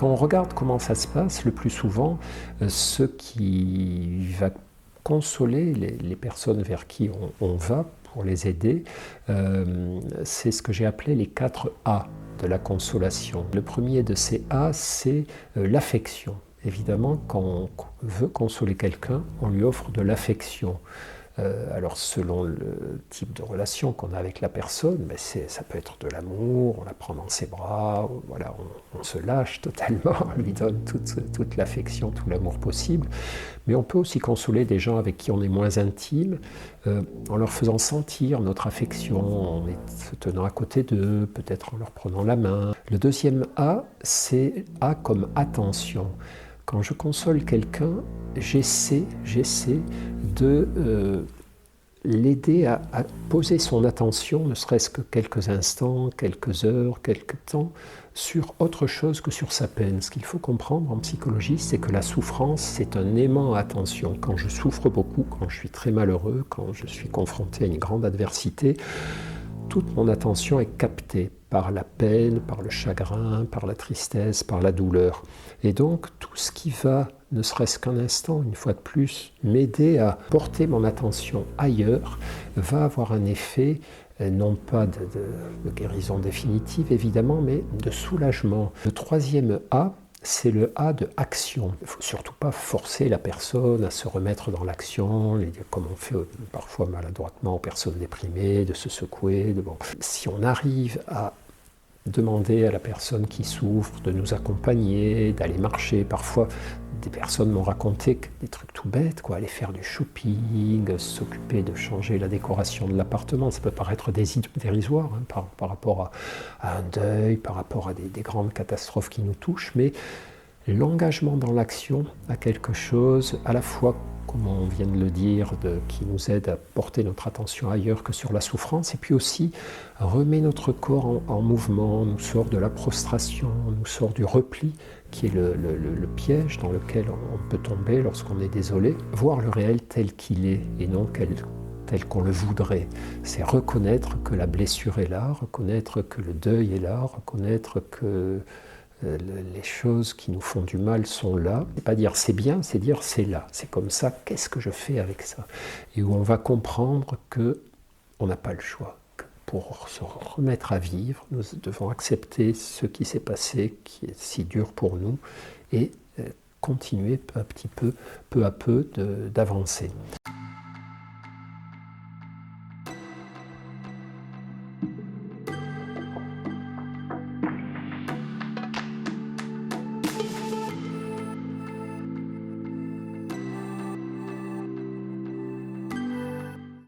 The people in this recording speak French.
Quand on regarde comment ça se passe, le plus souvent, ce qui va consoler les personnes vers qui on va pour les aider, c'est ce que j'ai appelé les 4 A de la consolation. Le premier de ces A, c'est l'affection. Évidemment, quand on veut consoler quelqu'un, on lui offre de l'affection. Alors selon le type de relation qu'on a avec la personne, mais ça peut être de l'amour, on la prend dans ses bras, voilà, on se lâche totalement, on lui donne toute l'affection, tout l'amour possible. Mais on peut aussi consoler des gens avec qui on est moins intime, en leur faisant sentir notre affection, en se tenant à côté d'eux, peut-être en leur prenant la main. Le deuxième A, c'est A comme attention. Quand je console quelqu'un, j'essaie de l'aider à poser son attention, ne serait-ce que quelques instants, quelques heures, quelques temps, sur autre chose que sur sa peine. Ce qu'il faut comprendre en psychologie, c'est que la souffrance, c'est un aimant à attention. Quand je souffre beaucoup, quand je suis très malheureux, quand je suis confronté à une grande adversité, toute mon attention est captée par la peine, par le chagrin, par la tristesse, par la douleur. Et donc, tout ce qui va, ne serait-ce qu'un instant, une fois de plus, m'aider à porter mon attention ailleurs, va avoir un effet, non pas de guérison définitive, évidemment, mais de soulagement. Le troisième A, c'est le A de action. Il ne faut surtout pas forcer la personne à se remettre dans l'action, comme on fait parfois maladroitement aux personnes déprimées, de se secouer. Si on arrive à demander à la personne qui souffre de nous accompagner, d'aller marcher, parfois des personnes m'ont raconté des trucs tout bêtes, aller faire du shopping, s'occuper de changer la décoration de l'appartement. Ça peut paraître dérisoire par rapport à un deuil, par rapport à des grandes catastrophes qui nous touchent, mais l'engagement dans l'action a quelque chose à la fois, comme on vient de le dire, qui nous aide à porter notre attention ailleurs que sur la souffrance, et puis aussi remet notre corps en mouvement, nous sort de la prostration, nous sort du repli, qui est le piège dans lequel on peut tomber lorsqu'on est désolé, voir le réel tel qu'il est et non tel qu'on le voudrait. C'est reconnaître que la blessure est là, reconnaître que le deuil est là, reconnaître que les choses qui nous font du mal sont là. C'est pas dire c'est bien, c'est dire c'est là. C'est comme ça, qu'est-ce que je fais avec ça? Et où on va comprendre qu'on n'a pas le choix. Que pour se remettre à vivre, nous devons accepter ce qui s'est passé, qui est si dur pour nous, et continuer peu à peu d'avancer.